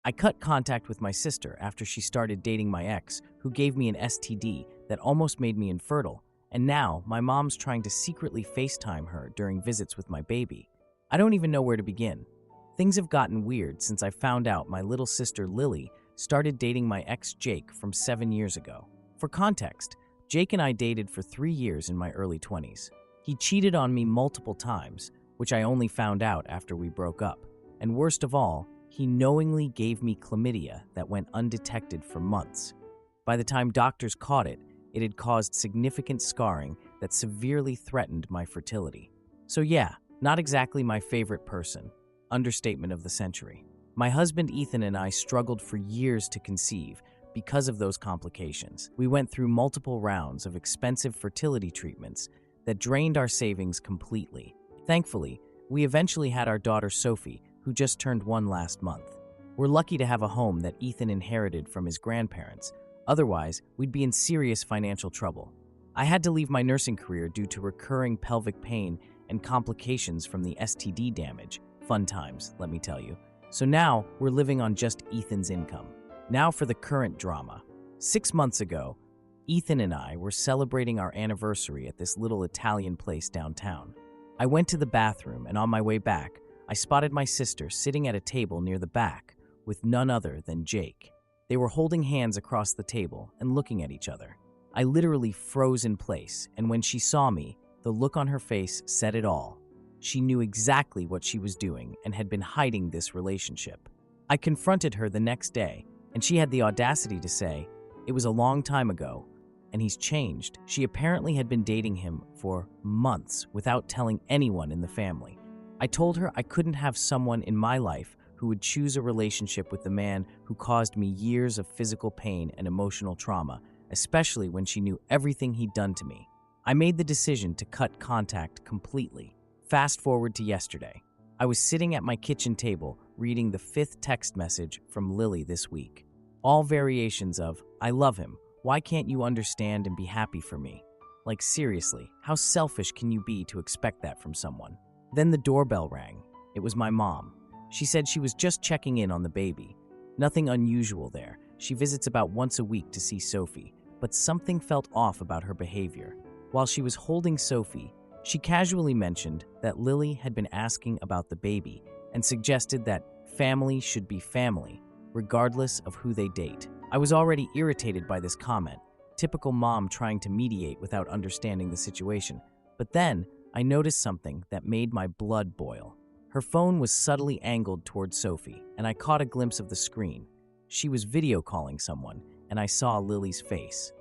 I cut contact with my sister after she started dating my ex, who gave me an STD that almost made me infertile, and now my mom's trying to secretly FaceTime her during visits with my baby. I don't even know where to begin. Things have gotten weird since I found out my little sister Lily started dating my ex Jake from 7 years ago. For context, Jake and I dated for 3 years in my early 20s. He cheated on me multiple times, which I only found out after we broke up. And worst of all, he knowingly gave me chlamydia that went undetected for months. By the time doctors caught it, it had caused significant scarring that severely threatened my fertility. So yeah, not exactly my favorite person. Understatement of the century. My husband Ethan and I struggled for years to conceive because of those complications. We went through multiple rounds of expensive fertility treatments that drained our savings completely. Thankfully, we eventually had our daughter Sophie, who just turned 1 last month. We're lucky to have a home that Ethan inherited from his grandparents. Otherwise, we'd be in serious financial trouble. I had to leave my nursing career due to recurring pelvic pain and complications from the STD damage. Fun times, let me tell you. So now, we're living on just Ethan's income. Now for the current drama. 6 months ago, Ethan and I were celebrating our anniversary at this little Italian place downtown. I went to the bathroom, and on my way back, I spotted my sister sitting at a table near the back with none other than Jake. They were holding hands across the table and looking at each other. I literally froze in place, and when she saw me, the look on her face said it all. She knew exactly what she was doing and had been hiding this relationship. I confronted her the next day, and she had the audacity to say, "It was a long time ago, and he's changed." She apparently had been dating him for months without telling anyone in the family. I told her I couldn't have someone in my life who would choose a relationship with the man who caused me years of physical pain and emotional trauma, especially when she knew everything he'd done to me. I made the decision to cut contact completely. Fast forward to yesterday. I was sitting at my kitchen table reading the 5th text message from Lily this week. All variations of, "I love him. Why can't you understand and be happy for me?" Like seriously, how selfish can you be to expect that from someone? Then the doorbell rang. It was my mom. She said she was just checking in on the baby. Nothing unusual there. She visits about once a week to see Sophie, but something felt off about her behavior. While she was holding Sophie, she casually mentioned that Lily had been asking about the baby and suggested that family should be family, regardless of who they date. I was already irritated by this comment, typical mom trying to mediate without understanding the situation. But then, I noticed something that made my blood boil. Her phone was subtly angled towards Sophie, and I caught a glimpse of the screen. She was video calling someone, and I saw Lily's face.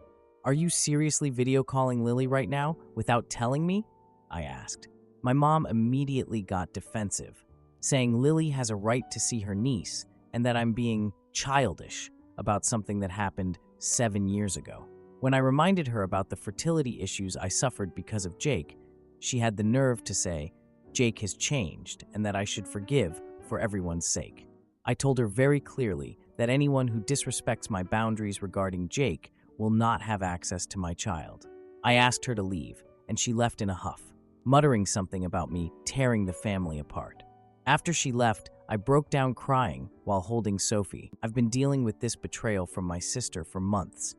"Are you seriously video calling Lily right now, without telling me?" I asked. My mom immediately got defensive, saying Lily has a right to see her niece, and that I'm being childish about something that happened 7 years ago. When I reminded her about the fertility issues I suffered because of Jake, she had the nerve to say, Jake has changed and that I should forgive for everyone's sake. I told her very clearly that anyone who disrespects my boundaries regarding Jake will not have access to my child. I asked her to leave, and she left in a huff, muttering something about me tearing the family apart. After she left, I broke down crying while holding Sophie. I've been dealing with this betrayal from my sister for months,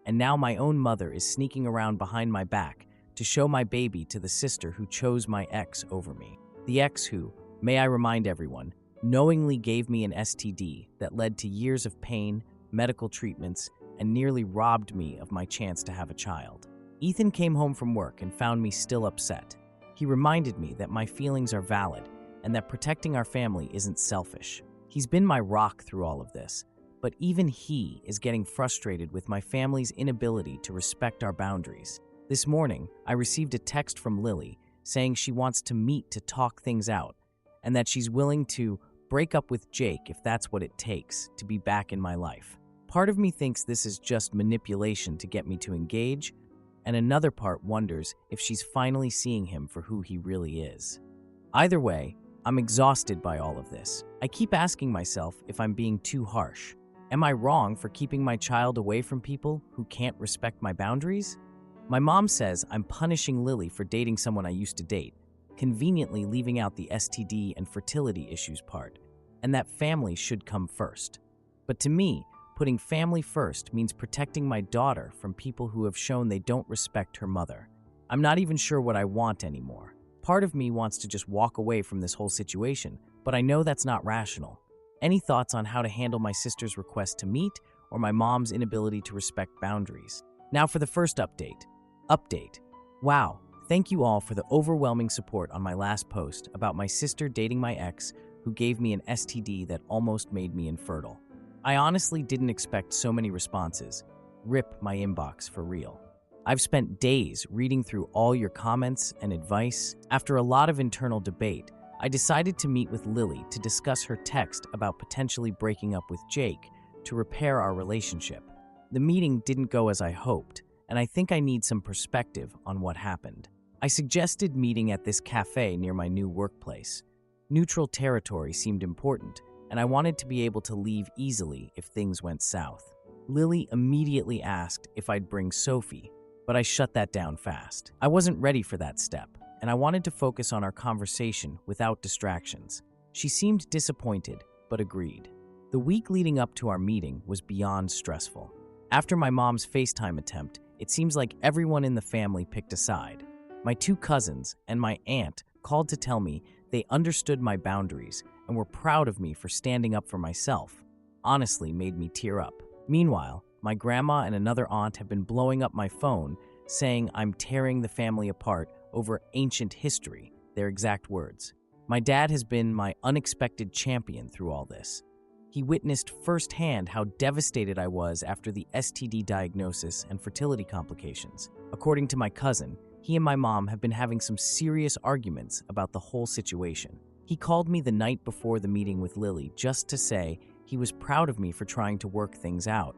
and now my own mother is sneaking around behind my back to show my baby to the sister who chose my ex over me. The ex who, may I remind everyone, knowingly gave me an STD that led to years of pain, medical treatments, and nearly robbed me of my chance to have a child. Ethan came home from work and found me still upset. He reminded me that my feelings are valid and that protecting our family isn't selfish. He's been my rock through all of this, but even he is getting frustrated with my family's inability to respect our boundaries. This morning, I received a text from Lily saying she wants to meet to talk things out and that she's willing to break up with Jake if that's what it takes to be back in my life. Part of me thinks this is just manipulation to get me to engage, and another part wonders if she's finally seeing him for who he really is. Either way, I'm exhausted by all of this. I keep asking myself if I'm being too harsh. Am I wrong for keeping my child away from people who can't respect my boundaries? My mom says I'm punishing Lily for dating someone I used to date, conveniently leaving out the STD and fertility issues part, and that family should come first. But to me, putting family first means protecting my daughter from people who have shown they don't respect her mother. I'm not even sure what I want anymore. Part of me wants to just walk away from this whole situation, but I know that's not rational. Any thoughts on how to handle my sister's request to meet or my mom's inability to respect boundaries? Now for the first update. Wow, thank you all for the overwhelming support on my last post about my sister dating my ex who gave me an STD that almost made me infertile. I honestly didn't expect so many responses. Rip my inbox for real. I've spent days reading through all your comments and advice. After a lot of internal debate, I decided to meet with Lily to discuss her text about potentially breaking up with Jake to repair our relationship. The meeting didn't go as I hoped, and I think I need some perspective on what happened. I suggested meeting at this cafe near my new workplace. Neutral territory seemed important, and I wanted to be able to leave easily if things went south. Lily immediately asked if I'd bring Sophie, but I shut that down fast. I wasn't ready for that step, and I wanted to focus on our conversation without distractions. She seemed disappointed, but agreed. The week leading up to our meeting was beyond stressful. After my mom's FaceTime attempt, it seems like everyone in the family picked a side. My 2 cousins and my aunt called to tell me they understood my boundaries and were proud of me for standing up for myself. Honestly, made me tear up. Meanwhile, my grandma and another aunt have been blowing up my phone, saying I'm tearing the family apart over ancient history, their exact words. My dad has been my unexpected champion through all this. He witnessed firsthand how devastated I was after the STD diagnosis and fertility complications. According to my cousin, he and my mom have been having some serious arguments about the whole situation. He called me the night before the meeting with Lily just to say he was proud of me for trying to work things out,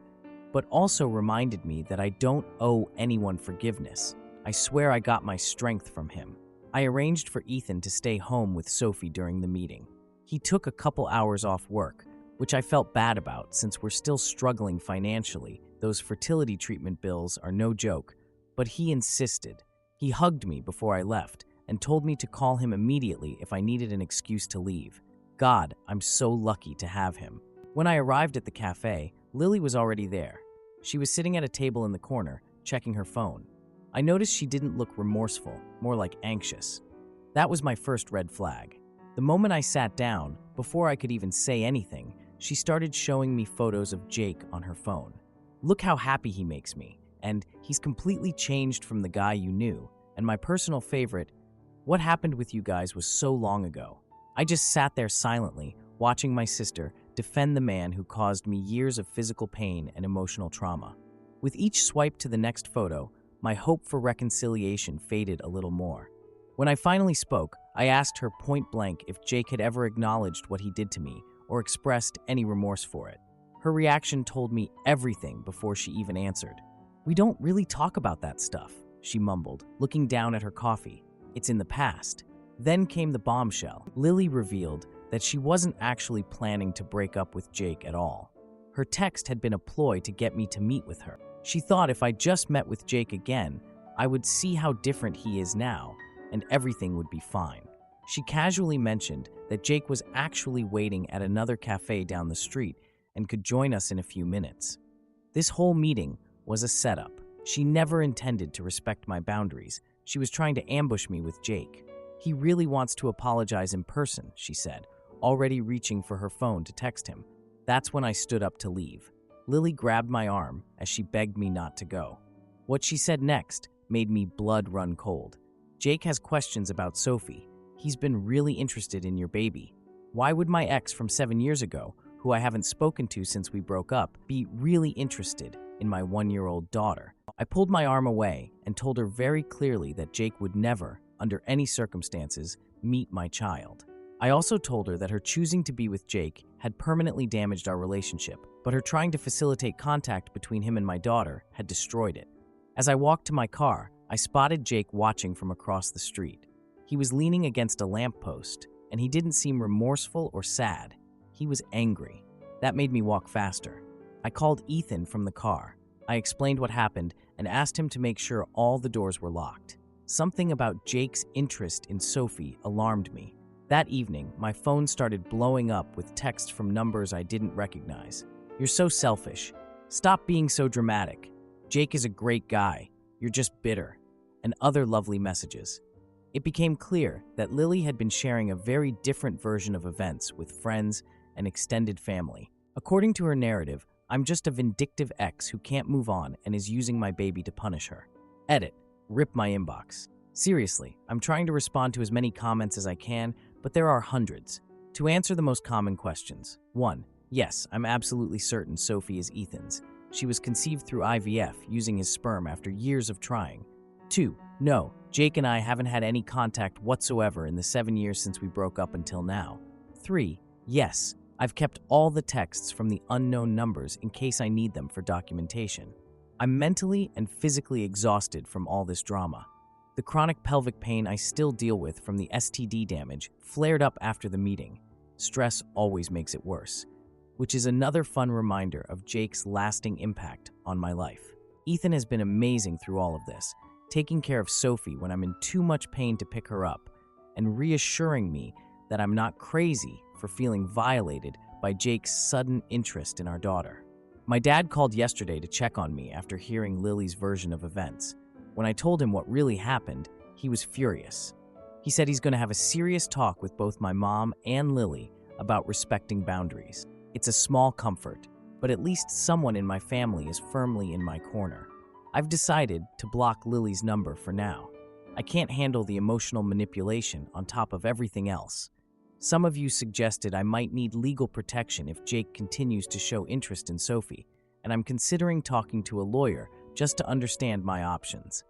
but also reminded me that I don't owe anyone forgiveness. I swear I got my strength from him. I arranged for Ethan to stay home with Sophie during the meeting. He took a couple hours off work, which I felt bad about since we're still struggling financially. Those fertility treatment bills are no joke, but he insisted. He hugged me before I left and told me to call him immediately if I needed an excuse to leave. God, I'm so lucky to have him. When I arrived at the cafe, Lily was already there. She was sitting at a table in the corner, checking her phone. I noticed she didn't look remorseful, more like anxious. That was my first red flag. The moment I sat down, before I could even say anything, she started showing me photos of Jake on her phone. Look how happy he makes me, and he's completely changed from the guy you knew. And my personal favorite, what happened with you guys was so long ago. I just sat there silently, watching my sister defend the man who caused me years of physical pain and emotional trauma. With each swipe to the next photo, my hope for reconciliation faded a little more. When I finally spoke, I asked her point blank if Jake had ever acknowledged what he did to me or expressed any remorse for it. Her reaction told me everything before she even answered. "We don't really talk about that stuff," she mumbled, looking down at her coffee. "It's in the past." Then came the bombshell. Lily revealed that she wasn't actually planning to break up with Jake at all. Her text had been a ploy to get me to meet with her. She thought if I just met with Jake again, I would see how different he is now, and everything would be fine. She casually mentioned that Jake was actually waiting at another cafe down the street and could join us in a few minutes. This whole meeting was a setup. She never intended to respect my boundaries. She was trying to ambush me with Jake. "He really wants to apologize in person," she said, already reaching for her phone to text him. That's when I stood up to leave. Lily grabbed my arm as she begged me not to go. What she said next made me blood run cold. "Jake has questions about Sophie. He's been really interested in your baby. Why would my ex from 7 years ago, who I haven't spoken to since we broke up, be really interested in my 1-year-old daughter?" I pulled my arm away and told her very clearly that Jake would never, under any circumstances, meet my child. I also told her that her choosing to be with Jake had permanently damaged our relationship, but her trying to facilitate contact between him and my daughter had destroyed it. As I walked to my car, I spotted Jake watching from across the street. He was leaning against a lamppost, and he didn't seem remorseful or sad. He was angry. That made me walk faster. I called Ethan from the car. I explained what happened and asked him to make sure all the doors were locked. Something about Jake's interest in Sophie alarmed me. That evening, my phone started blowing up with texts from numbers I didn't recognize. You're so selfish. Stop being so dramatic. Jake is a great guy. You're just bitter. And other lovely messages. It became clear that Lily had been sharing a very different version of events with friends and extended family. According to her narrative, I'm just a vindictive ex who can't move on and is using my baby to punish her. Edit. Rip my inbox. Seriously, I'm trying to respond to as many comments as I can, but there are hundreds. To answer the most common questions. 1. Yes, I'm absolutely certain Sophie is Ethan's. She was conceived through IVF using his sperm after years of trying. 2. No, Jake and I haven't had any contact whatsoever in the 7 years since we broke up until now. 3. Yes, I've kept all the texts from the unknown numbers in case I need them for documentation. I'm mentally and physically exhausted from all this drama. The chronic pelvic pain I still deal with from the STD damage flared up after the meeting. Stress always makes it worse, which is another fun reminder of Jake's lasting impact on my life. Ethan has been amazing through all of this, taking care of Sophie when I'm in too much pain to pick her up, and reassuring me that I'm not crazy for feeling violated by Jake's sudden interest in our daughter. My dad called yesterday to check on me after hearing Lily's version of events. When I told him what really happened, he was furious. He said he's going to have a serious talk with both my mom and Lily about respecting boundaries. It's a small comfort, but at least someone in my family is firmly in my corner. I've decided to block Lily's number for now. I can't handle the emotional manipulation on top of everything else. Some of you suggested I might need legal protection if Jake continues to show interest in Sophie, and I'm considering talking to a lawyer just to understand my options.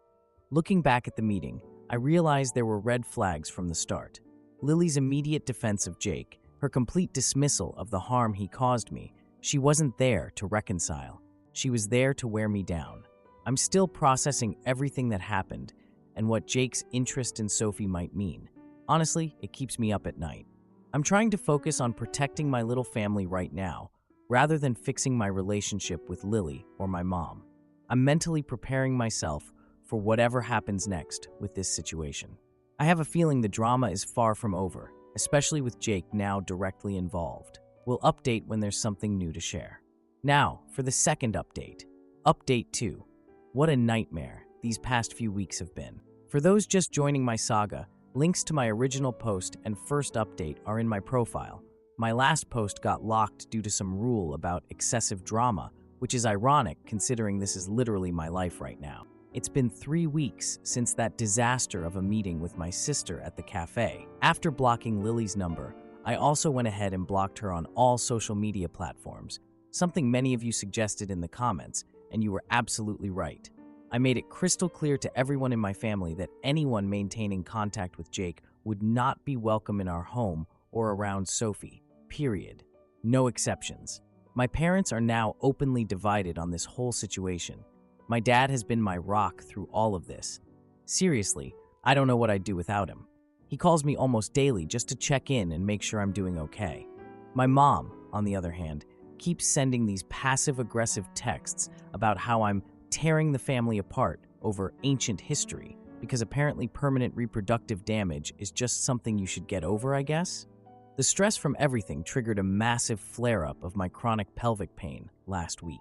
Looking back at the meeting, I realized there were red flags from the start. Lily's immediate defense of Jake, her complete dismissal of the harm he caused me. She wasn't there to reconcile. She was there to wear me down. I'm still processing everything that happened and what Jake's interest in Sophie might mean. Honestly, it keeps me up at night. I'm trying to focus on protecting my little family right now, rather than fixing my relationship with Lily or my mom. I'm mentally preparing myself for whatever happens next with this situation. I have a feeling the drama is far from over, especially with Jake now directly involved. We'll update when there's something new to share. Now, for the second update. Update 2. What a nightmare these past few weeks have been. For those just joining my saga, links to my original post and first update are in my profile. My last post got locked due to some rule about excessive drama, which is ironic considering this is literally my life right now. It's been 3 weeks since that disaster of a meeting with my sister at the cafe. After blocking Lily's number, I also went ahead and blocked her on all social media platforms, something many of you suggested in the comments, and you were absolutely right. I made it crystal clear to everyone in my family that anyone maintaining contact with Jake would not be welcome in our home or around Sophie, period. No exceptions. My parents are now openly divided on this whole situation. My dad has been my rock through all of this. Seriously, I don't know what I'd do without him. He calls me almost daily just to check in and make sure I'm doing okay. My mom, on the other hand, keeps sending these passive-aggressive texts about how I'm tearing the family apart over ancient history because apparently permanent reproductive damage is just something you should get over, I guess? The stress from everything triggered a massive flare-up of my chronic pelvic pain last week.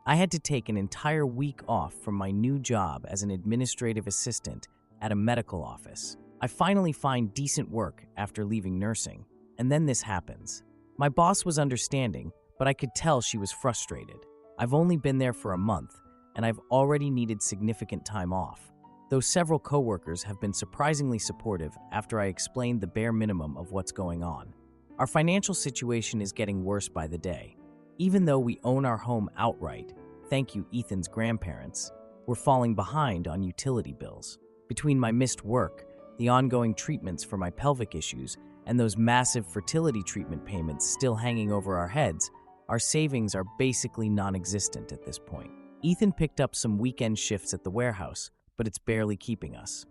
I had to take an entire week off from my new job as an administrative assistant at a medical office. I finally find decent work after leaving nursing, and then this happens. My boss was understanding, but I could tell she was frustrated. I've only been there for a month, and I've already needed significant time off, though several coworkers have been surprisingly supportive after I explained the bare minimum of what's going on. Our financial situation is getting worse by the day. Even though we own our home outright, thank you Ethan's grandparents, we're falling behind on utility bills. Between my missed work, the ongoing treatments for my pelvic issues, and those massive fertility treatment payments still hanging over our heads, our savings are basically non-existent at this point. Ethan picked up some weekend shifts at the warehouse, but it's barely keeping us.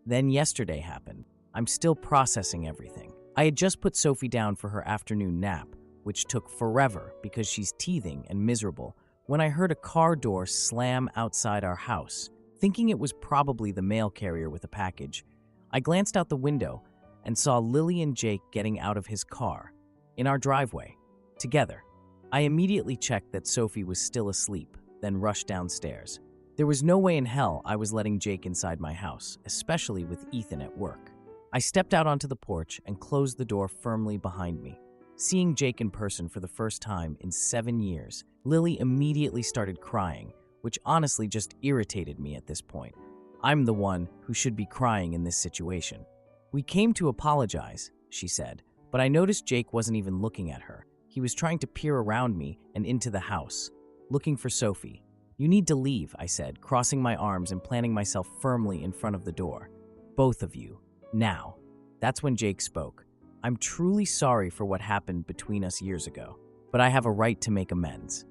Then yesterday happened. I'm still processing everything. I had just put Sophie down for her afternoon nap, which took forever because she's teething and miserable, when I heard a car door slam outside our house. Thinking it was probably the mail carrier with a package, I glanced out the window and saw Lily and Jake getting out of his car, in our driveway, together. I immediately checked that Sophie was still asleep, then rushed downstairs. There was no way in hell I was letting Jake inside my house, especially with Ethan at work. I stepped out onto the porch and closed the door firmly behind me. Seeing Jake in person for the first time in 7 years, Lily immediately started crying, which honestly just irritated me at this point. I'm the one who should be crying in this situation. "We came to apologize," she said, but I noticed Jake wasn't even looking at her. He was trying to peer around me and into the house, looking for Sophie. "You need to leave," I said, crossing my arms and planting myself firmly in front of the door. "Both of you. Now." That's when Jake spoke. "I'm truly sorry for what happened between us years ago, but I have a right to make amends."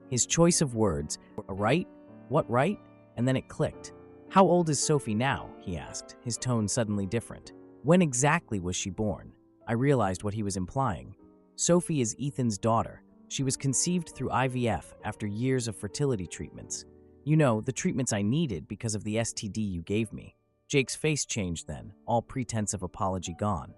His choice of words, "A right? What right?" And then it clicked. "How old is Sophie now?" he asked, his tone suddenly different. "When exactly was she born?" I realized what he was implying. Sophie is Ethan's daughter. She was conceived through IVF after years of fertility treatments. You know, the treatments I needed because of the STD you gave me. Jake's face changed then, all pretense of apology gone.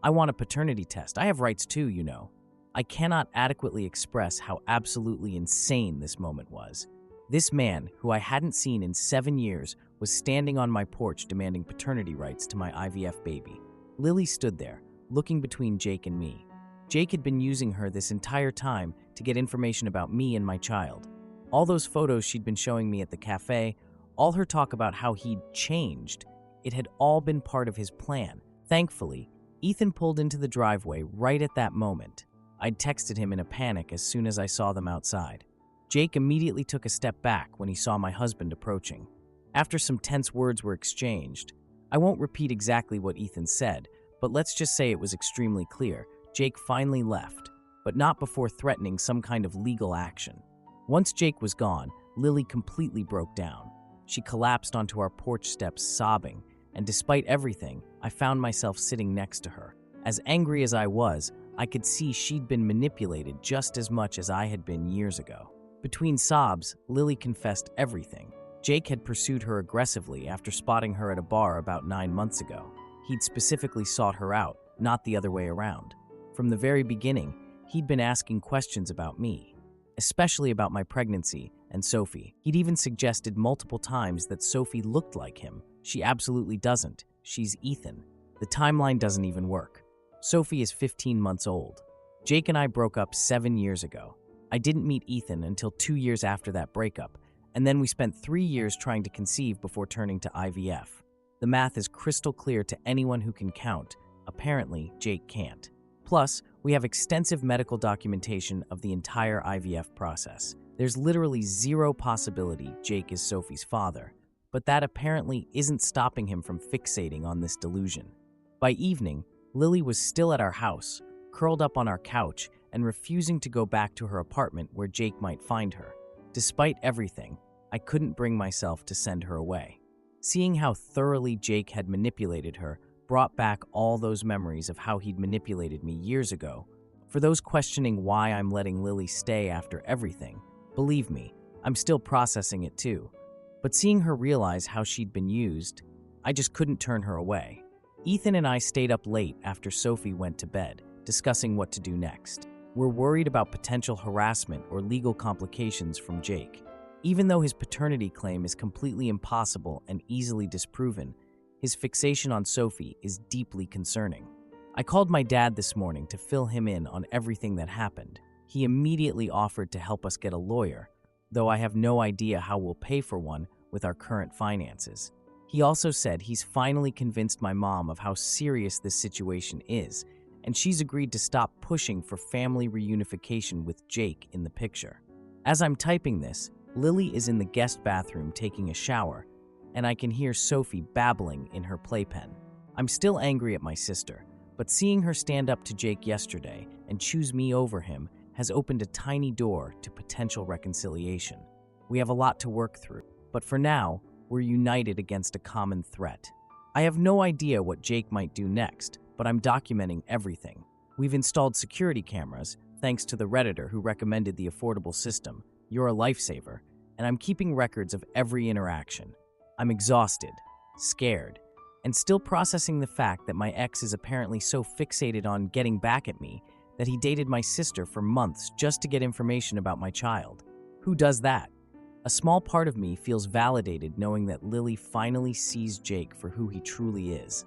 "I want a paternity test. I have rights too, you know." I cannot adequately express how absolutely insane this moment was. This man, who I hadn't seen in 7 years, was standing on my porch demanding paternity rights to my IVF baby. Lily stood there, looking between Jake and me. Jake had been using her this entire time to get information about me and my child. All those photos she'd been showing me at the cafe, all her talk about how he'd changed, it had all been part of his plan. Thankfully, Ethan pulled into the driveway right at that moment. I'd texted him in a panic as soon as I saw them outside. Jake immediately took a step back when he saw my husband approaching. After some tense words were exchanged, I won't repeat exactly what Ethan said, but let's just say it was extremely clear. Jake finally left, but not before threatening some kind of legal action. Once Jake was gone, Lily completely broke down. She collapsed onto our porch steps sobbing, and despite everything, I found myself sitting next to her. As angry as I was, I could see she'd been manipulated just as much as I had been years ago. Between sobs, Lily confessed everything. Jake had pursued her aggressively after spotting her at a bar about 9 months ago. He'd specifically sought her out, not the other way around. From the very beginning, he'd been asking questions about me, especially about my pregnancy and Sophie. He'd even suggested multiple times that Sophie looked like him. She absolutely doesn't. She's Ethan. The timeline doesn't even work. Sophie is 15 months old. Jake and I broke up 7 years ago. I didn't meet Ethan until 2 years after that breakup, and then we spent 3 years trying to conceive before turning to IVF. The math is crystal clear to anyone who can count. Apparently, Jake can't. Plus, we have extensive medical documentation of the entire IVF process. There's literally zero possibility Jake is Sophie's father, but that apparently isn't stopping him from fixating on this delusion. By evening, Lily was still at our house, curled up on our couch and refusing to go back to her apartment where Jake might find her. Despite everything, I couldn't bring myself to send her away. Seeing how thoroughly Jake had manipulated her brought back all those memories of how he'd manipulated me years ago. For those questioning why I'm letting Lily stay after everything, believe me, I'm still processing it too. But seeing her realize how she'd been used, I just couldn't turn her away. Ethan and I stayed up late after Sophie went to bed, discussing what to do next. We're worried about potential harassment or legal complications from Jake. Even though his paternity claim is completely impossible and easily disproven, his fixation on Sophie is deeply concerning. I called my dad this morning to fill him in on everything that happened. He immediately offered to help us get a lawyer, though I have no idea how we'll pay for one with our current finances. He also said he's finally convinced my mom of how serious this situation is, and she's agreed to stop pushing for family reunification with Jake in the picture. As I'm typing this, Lily is in the guest bathroom taking a shower, and I can hear Sophie babbling in her playpen. I'm still angry at my sister, but seeing her stand up to Jake yesterday and choose me over him has opened a tiny door to potential reconciliation. We have a lot to work through, but for now, we're united against a common threat. I have no idea what Jake might do next, but I'm documenting everything. We've installed security cameras, thanks to the Redditor who recommended the affordable system. You're a lifesaver, and I'm keeping records of every interaction. I'm exhausted, scared, and still processing the fact that my ex is apparently so fixated on getting back at me that he dated my sister for months just to get information about my child. Who does that? A small part of me feels validated knowing that Lily finally sees Jake for who he truly is.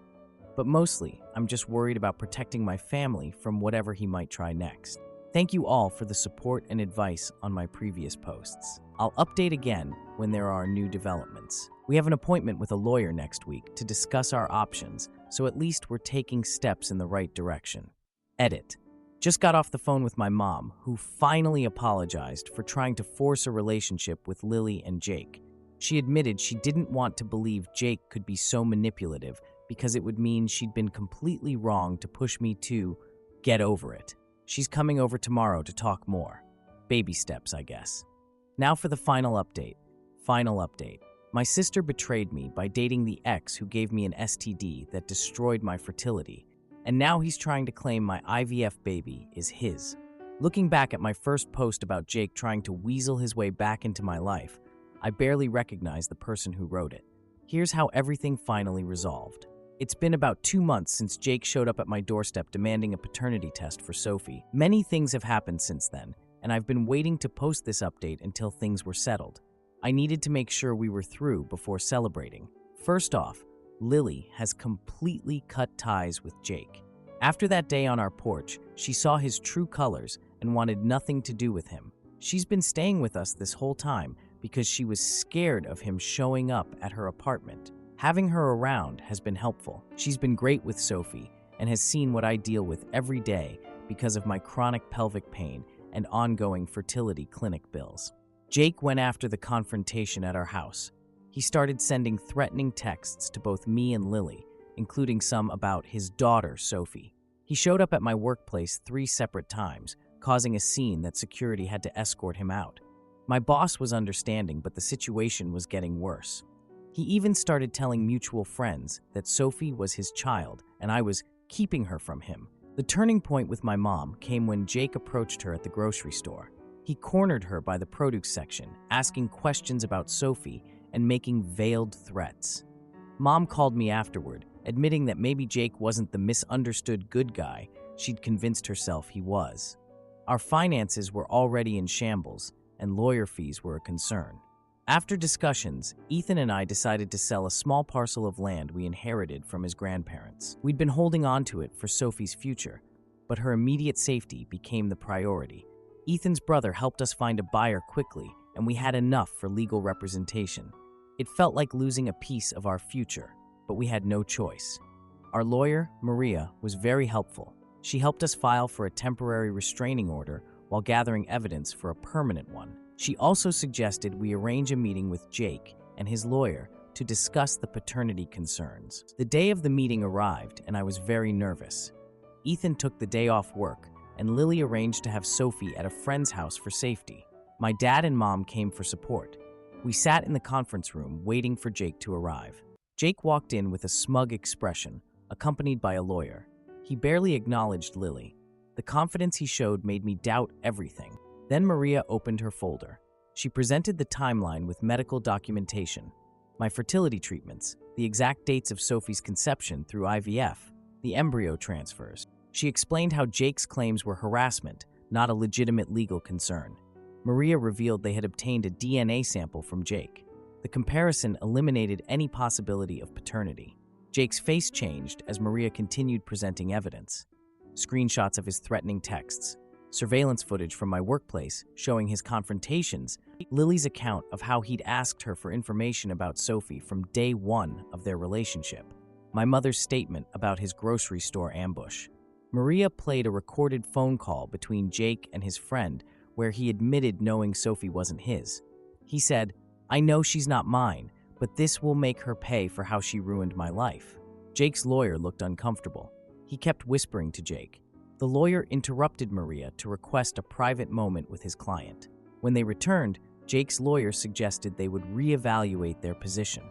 But mostly, I'm just worried about protecting my family from whatever he might try next. Thank you all for the support and advice on my previous posts. I'll update again when there are new developments. We have an appointment with a lawyer next week to discuss our options, so at least we're taking steps in the right direction. Edit. Just got off the phone with my mom, who finally apologized for trying to force a relationship with Lily and Jake. She admitted she didn't want to believe Jake could be so manipulative because it would mean she'd been completely wrong to push me to get over it. She's coming over tomorrow to talk more. Baby steps, I guess. Now for the final update. My sister betrayed me by dating the ex who gave me an STD that destroyed my fertility, and now he's trying to claim my IVF baby is his. Looking back at my first post about Jake trying to weasel his way back into my life, I barely recognize the person who wrote it. Here's how everything finally resolved. It's been about 2 months since Jake showed up at my doorstep demanding a paternity test for Sophie. Many things have happened since then, and I've been waiting to post this update until things were settled. I needed to make sure we were through before celebrating. First off, Lily has completely cut ties with Jake. After that day on our porch, she saw his true colors and wanted nothing to do with him. She's been staying with us this whole time because she was scared of him showing up at her apartment. Having her around has been helpful. She's been great with Sophie and has seen what I deal with every day because of my chronic pelvic pain and ongoing fertility clinic bills. Jake went after the confrontation at our house. He started sending threatening texts to both me and Lily, including some about his daughter, Sophie. He showed up at my workplace 3 separate times, causing a scene that security had to escort him out. My boss was understanding, but the situation was getting worse. He even started telling mutual friends that Sophie was his child and I was keeping her from him. The turning point with my mom came when Jake approached her at the grocery store. He cornered her by the produce section, asking questions about Sophie and making veiled threats. Mom called me afterward, admitting that maybe Jake wasn't the misunderstood good guy she'd convinced herself he was. Our finances were already in shambles, and lawyer fees were a concern. After discussions, Ethan and I decided to sell a small parcel of land we inherited from his grandparents. We'd been holding on to it for Sophie's future, but her immediate safety became the priority. Ethan's brother helped us find a buyer quickly, and we had enough for legal representation. It felt like losing a piece of our future, but we had no choice. Our lawyer, Maria, was very helpful. She helped us file for a temporary restraining order while gathering evidence for a permanent one. She also suggested we arrange a meeting with Jake and his lawyer to discuss the paternity concerns. The day of the meeting arrived, and I was very nervous. Ethan took the day off work, and Lily arranged to have Sophie at a friend's house for safety. My dad and mom came for support. We sat in the conference room waiting for Jake to arrive. Jake walked in with a smug expression, accompanied by a lawyer. He barely acknowledged Lily. The confidence he showed made me doubt everything. Then Maria opened her folder. She presented the timeline with medical documentation, my fertility treatments, the exact dates of Sophie's conception through IVF, the embryo transfers. She explained how Jake's claims were harassment, not a legitimate legal concern. Maria revealed they had obtained a DNA sample from Jake. The comparison eliminated any possibility of paternity. Jake's face changed as Maria continued presenting evidence. Screenshots of his threatening texts, surveillance footage from my workplace showing his confrontations, Lily's account of how he'd asked her for information about Sophie from day 1 of their relationship, my mother's statement about his grocery store ambush. Maria played a recorded phone call between Jake and his friend where he admitted knowing Sophie wasn't his. He said, "I know she's not mine, but this will make her pay for how she ruined my life." Jake's lawyer looked uncomfortable. He kept whispering to Jake. The lawyer interrupted Maria to request a private moment with his client. When they returned, Jake's lawyer suggested they would reevaluate their position.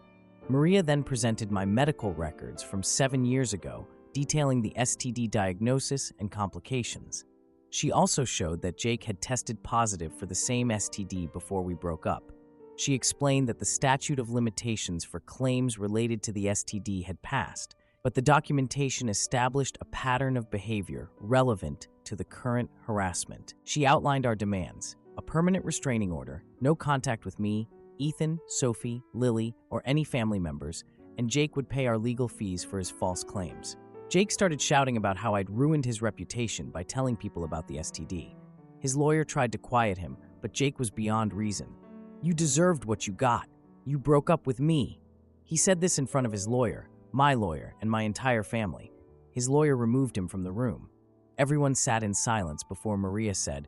Maria then presented my medical records from 7 years ago, detailing the STD diagnosis and complications. She also showed that Jake had tested positive for the same STD before we broke up. She explained that the statute of limitations for claims related to the STD had passed, but the documentation established a pattern of behavior relevant to to the current harassment. She outlined our demands: a permanent restraining order, no contact with me, Ethan, Sophie, Lily, or any family members, and Jake would pay our legal fees for his false claims. Jake started shouting about how I'd ruined his reputation by telling people about the STD. His lawyer tried to quiet him, but Jake was beyond reason. "You deserved what you got. You broke up with me." He said this in front of his lawyer, my lawyer, and my entire family. His lawyer removed him from the room. Everyone sat in silence before Maria said,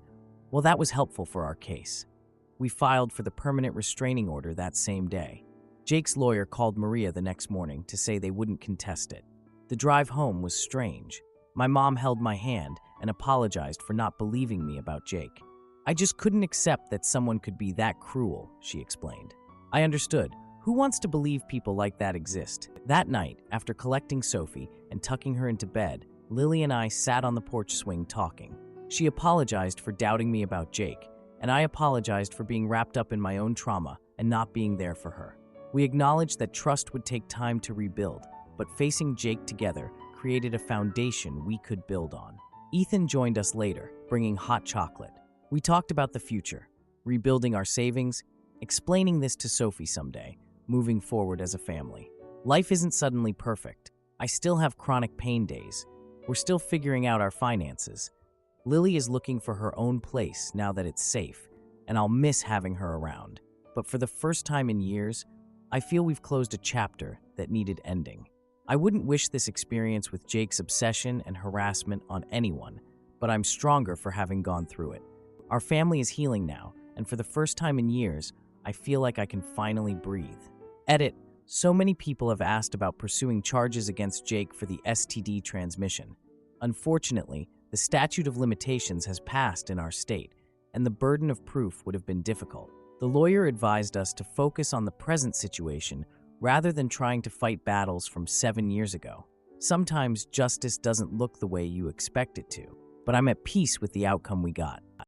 "Well, that was helpful for our case." We filed for the permanent restraining order that same day. Jake's lawyer called Maria the next morning to say they wouldn't contest it. The drive home was strange. My mom held my hand and apologized for not believing me about Jake. "I just couldn't accept that someone could be that cruel," she explained. I understood. Who wants to believe people like that exist? That night, after collecting Sophie and tucking her into bed, Lily and I sat on the porch swing talking. She apologized for doubting me about Jake, and I apologized for being wrapped up in my own trauma and not being there for her. We acknowledged that trust would take time to rebuild, but facing Jake together created a foundation we could build on. Ethan joined us later, bringing hot chocolate. We talked about the future, rebuilding our savings, explaining this to Sophie someday, moving forward as a family. Life isn't suddenly perfect. I still have chronic pain days. We're still figuring out our finances. Lily is looking for her own place now that it's safe, and I'll miss having her around. But for the first time in years, I feel we've closed a chapter that needed ending. I wouldn't wish this experience with Jake's obsession and harassment on anyone, but I'm stronger for having gone through it. Our family is healing now, and for the first time in years, I feel like I can finally breathe. Edit: so many people have asked about pursuing charges against Jake for the STD transmission. Unfortunately, the statute of limitations has passed in our state, and the burden of proof would have been difficult. The lawyer advised us to focus on the present situation rather than trying to fight battles from 7 years ago. Sometimes justice doesn't look the way you expect it to, but I'm at peace with the outcome we got.